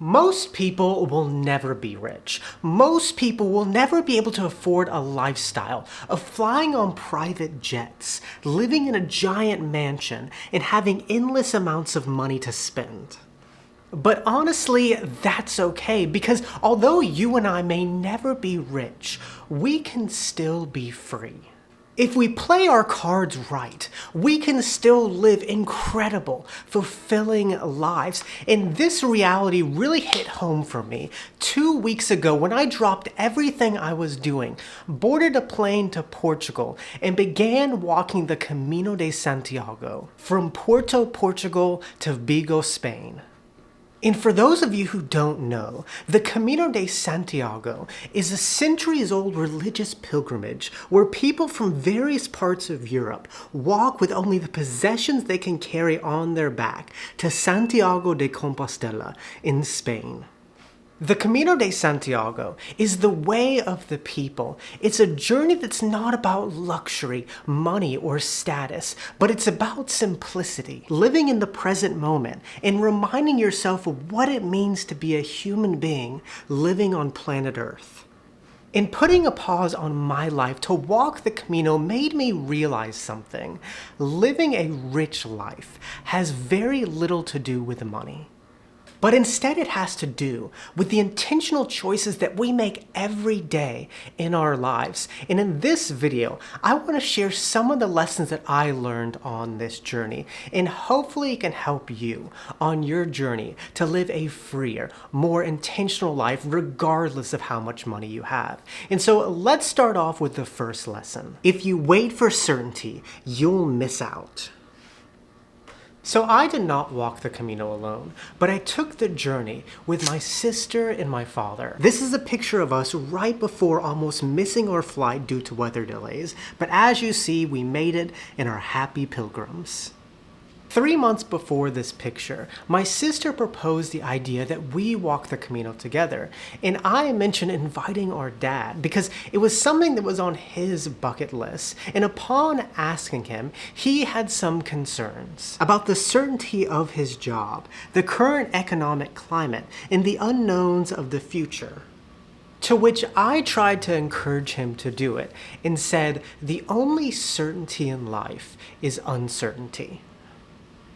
Most people will never be rich. Most people will never be able to afford a lifestyle of flying on private jets, living in a giant mansion, and having endless amounts of money to spend. But honestly, that's okay, because although you and I may never be rich, we can still be free. If we play our cards right, we can still live incredible, fulfilling lives. And this reality really hit home for me 2 weeks ago when I dropped everything I was doing, boarded a plane to Portugal, and began walking the Camino de Santiago from Porto, Portugal to Vigo, Spain. And for those of you who don't know, the Camino de Santiago is a centuries-old religious pilgrimage where people from various parts of Europe walk with only the possessions they can carry on their back to Santiago de Compostela in Spain. The Camino de Santiago is the way of the people. It's a journey that's not about luxury, money, or status, but it's about simplicity, living in the present moment, and reminding yourself of what it means to be a human being living on planet Earth. And putting a pause on my life to walk the Camino made me realize something. Living a rich life has very little to do with money. But instead it has to do with the intentional choices that we make every day in our lives. And in this video, I want to share some of the lessons that I learned on this journey. And hopefully it can help you on your journey to live a freer, more intentional life regardless of how much money you have. And so let's start off with the first lesson. If you wait for certainty, you'll miss out. So I did not walk the Camino alone, but I took the journey with my sister and my father. This is a picture of us right before almost missing our flight due to weather delays, but as you see, we made it and are happy pilgrims. 3 months before this picture, my sister proposed the idea that we walk the Camino together, and I mentioned inviting our dad because it was something that was on his bucket list, and upon asking him, he had some concerns about the certainty of his job, the current economic climate, and the unknowns of the future. To which I tried to encourage him to do it and said, the only certainty in life is uncertainty.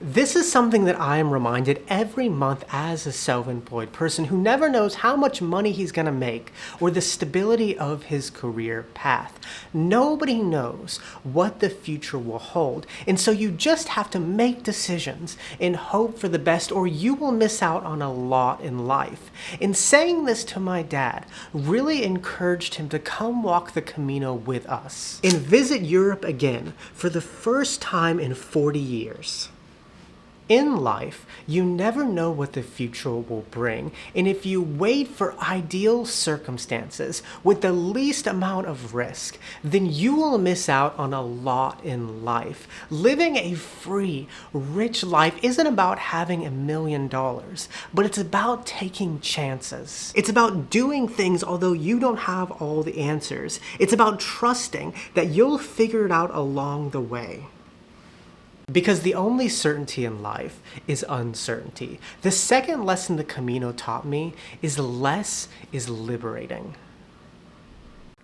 This is something that I am reminded every month as a self-employed person who never knows how much money he's going to make or the stability of his career path. Nobody knows what the future will hold, and so you just have to make decisions and hope for the best or you will miss out on a lot in life. And saying this to my dad really encouraged him to come walk the Camino with us and visit Europe again for the first time in 40 years. In life, you never know what the future will bring, and if you wait for ideal circumstances with the least amount of risk, then you will miss out on a lot in life. Living a free, rich life isn't about having $1 million, but it's about taking chances. It's about doing things although you don't have all the answers. It's about trusting that you'll figure it out along the way. Because the only certainty in life is uncertainty. The second lesson the Camino taught me is less is liberating.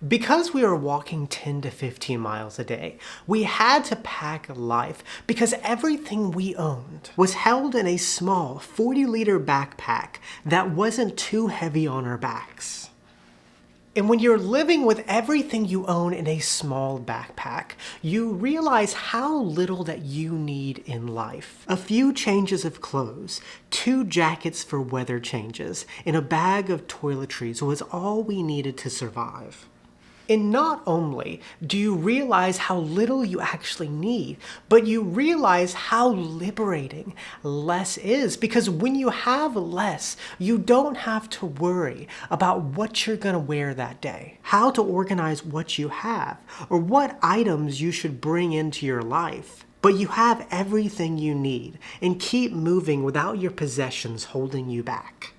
Because we were walking 10 to 15 miles a day, we had to pack life because everything we owned was held in a small 40-liter backpack that wasn't too heavy on our backs. And when you're living with everything you own in a small backpack, you realize how little that you need in life. A few changes of clothes, 2 jackets for weather changes, and a bag of toiletries was all we needed to survive. And not only do you realize how little you actually need, but you realize how liberating less is. Because when you have less, you don't have to worry about what you're going to wear that day, how to organize what you have, or what items you should bring into your life. But you have everything you need and keep moving without your possessions holding you back.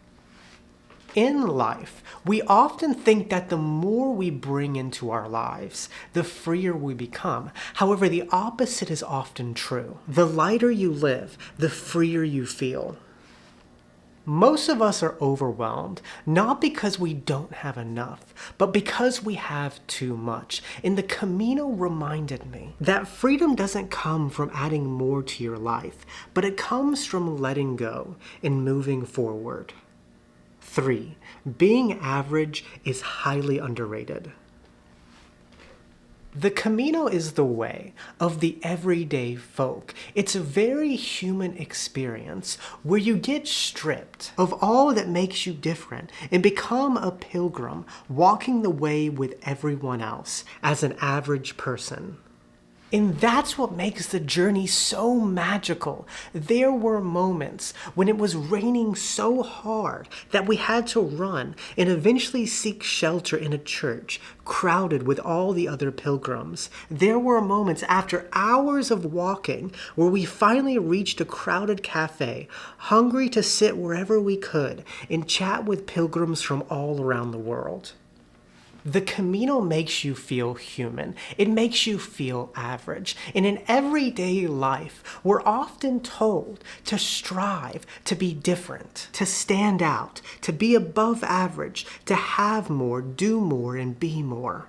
In life, we often think that the more we bring into our lives, the freer we become. However, the opposite is often true. The lighter you live, the freer you feel. Most of us are overwhelmed, not because we don't have enough, but because we have too much. And the Camino reminded me that freedom doesn't come from adding more to your life, but it comes from letting go and moving forward. 3. Being average is highly underrated. The Camino is the way of the everyday folk. It's a very human experience where you get stripped of all that makes you different and become a pilgrim walking the way with everyone else as an average person. And that's what makes the journey so magical. There were moments when it was raining so hard that we had to run and eventually seek shelter in a church crowded with all the other pilgrims. There were moments after hours of walking where we finally reached a crowded cafe, hungry to sit wherever we could and chat with pilgrims from all around the world. The Camino makes you feel human. It makes you feel average. And in everyday life, we're often told to strive to be different, to stand out, to be above average, to have more, do more, and be more.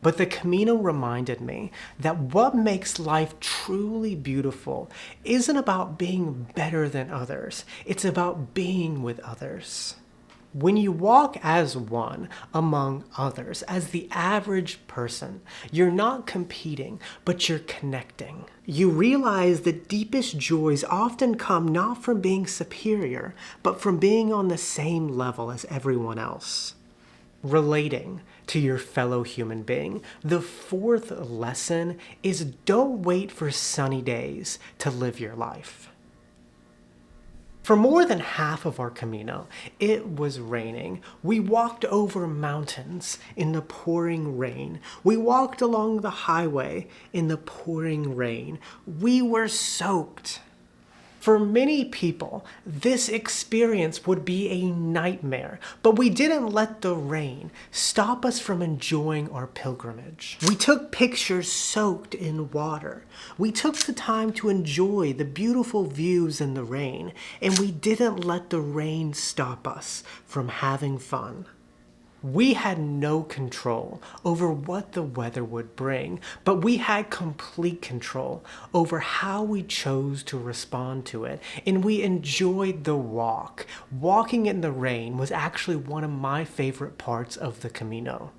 But the Camino reminded me that what makes life truly beautiful isn't about being better than others. It's about being with others. When you walk as one among others, as the average person, you're not competing, but you're connecting. You realize the deepest joys often come not from being superior, but from being on the same level as everyone else. Relating to your fellow human being. The 4th lesson is don't wait for sunny days to live your life. For more than half of our Camino, it was raining. We walked over mountains in the pouring rain. We walked along the highway in the pouring rain. We were soaked. For many people, this experience would be a nightmare, but we didn't let the rain stop us from enjoying our pilgrimage. We took pictures soaked in water. We took the time to enjoy the beautiful views in the rain, and we didn't let the rain stop us from having fun. We had no control over what the weather would bring, but we had complete control over how we chose to respond to it, and we enjoyed the walk. Walking in the rain was actually one of my favorite parts of the Camino.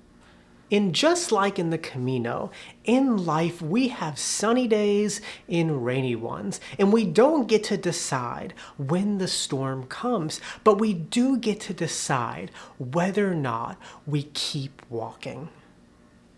And just like in the Camino, in life we have sunny days and rainy ones, and we don't get to decide when the storm comes, but we do get to decide whether or not we keep walking.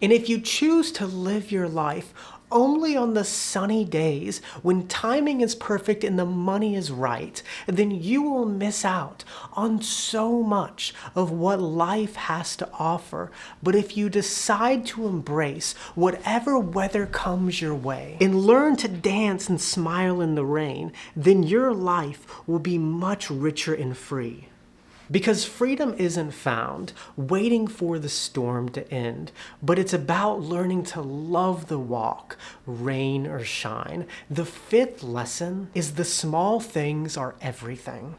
And if you choose to live your life only on the sunny days when timing is perfect and the money is right, then you will miss out on so much of what life has to offer. But if you decide to embrace whatever weather comes your way and learn to dance and smile in the rain, then your life will be much richer and free. Because freedom isn't found waiting for the storm to end, but it's about learning to love the walk, rain or shine. The 5th lesson is the small things are everything.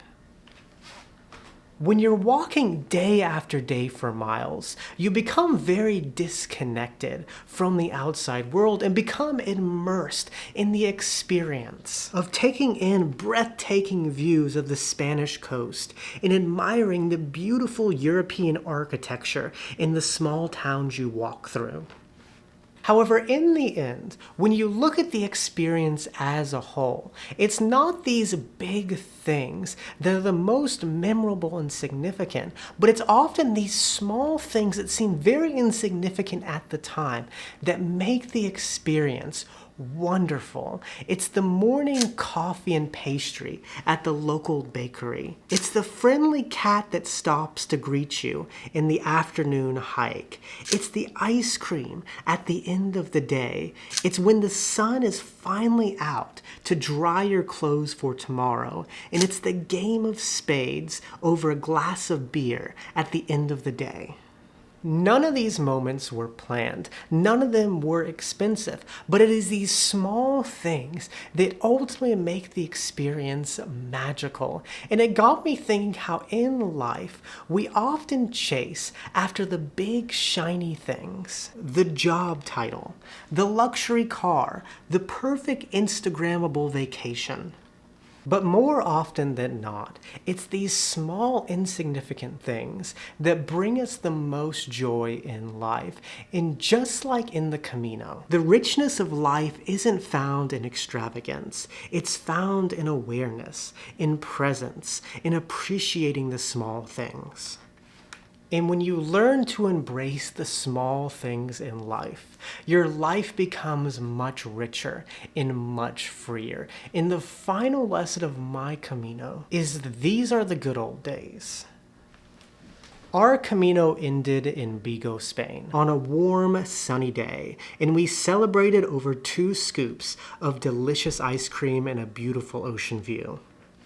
When you're walking day after day for miles, you become very disconnected from the outside world and become immersed in the experience of taking in breathtaking views of the Spanish coast and admiring the beautiful European architecture in the small towns you walk through. However, in the end, when you look at the experience as a whole, it's not these big things that are the most memorable and significant, but it's often these small things that seem very insignificant at the time that make the experience wonderful. It's the morning coffee and pastry at the local bakery. It's the friendly cat that stops to greet you in the afternoon hike. It's the ice cream at the end of the day. It's when the sun is finally out to dry your clothes for tomorrow. And it's the game of spades over a glass of beer at the end of the day. None of these moments were planned. None of them were expensive. But it is these small things that ultimately make the experience magical. And it got me thinking how in life we often chase after the big shiny things. The job title, the luxury car, the perfect Instagrammable vacation. But more often than not, it's these small, insignificant things that bring us the most joy in life. And just like in the Camino, the richness of life isn't found in extravagance. It's found in awareness, in presence, in appreciating the small things. And when you learn to embrace the small things in life, your life becomes much richer and much freer. And the final lesson of my Camino is that these are the good old days. Our Camino ended in Vigo, Spain, on a warm, sunny day, and we celebrated over 2 scoops of delicious ice cream and a beautiful ocean view.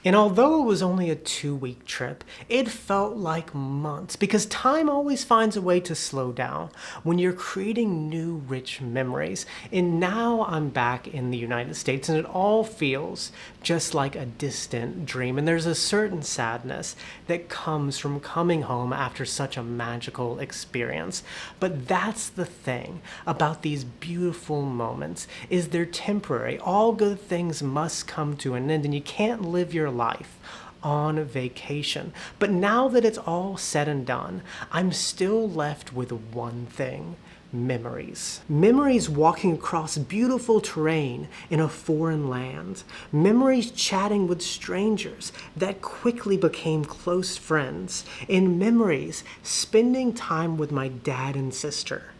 And although it was only a 2-week trip, it felt like months because time always finds a way to slow down when you're creating new rich memories. And now I'm back in the United States and it all feels just like a distant dream. And there's a certain sadness that comes from coming home after such a magical experience. But that's the thing about these beautiful moments is they're temporary. All good things must come to an end and you can't live your life on vacation. But now that it's all said and done, I'm still left with one thing: memories. Memories walking across beautiful terrain in a foreign land. Memories chatting with strangers that quickly became close friends. And memories spending time with my dad and sister.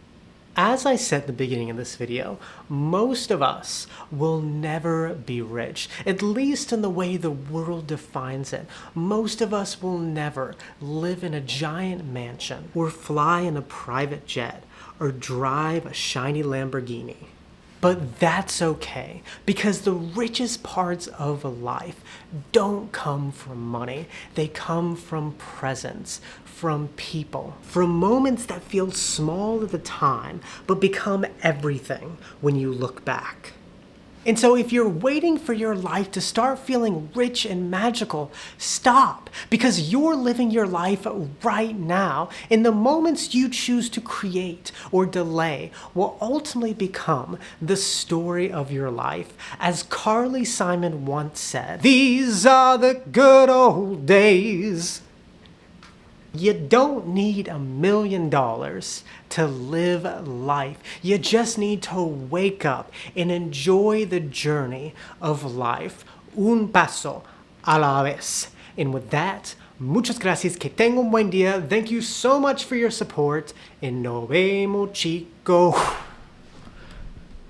As I said at the beginning of this video, most of us will never be rich, at least in the way the world defines it. Most of us will never live in a giant mansion, or fly in a private jet, or drive a shiny Lamborghini. But that's okay, because the richest parts of life don't come from money. They come from presence, from people, from moments that feel small at the time, but become everything when you look back. And so if you're waiting for your life to start feeling rich and magical, stop, because you're living your life right now, and the moments you choose to create or delay will ultimately become the story of your life. As Carly Simon once said, "These are the good old days." You don't need $1 million to live life. You just need to wake up and enjoy the journey of life. Un paso a la vez. And with that, muchas gracias. Que tenga un buen día. Thank you so much for your support. And nos vemos, chicos.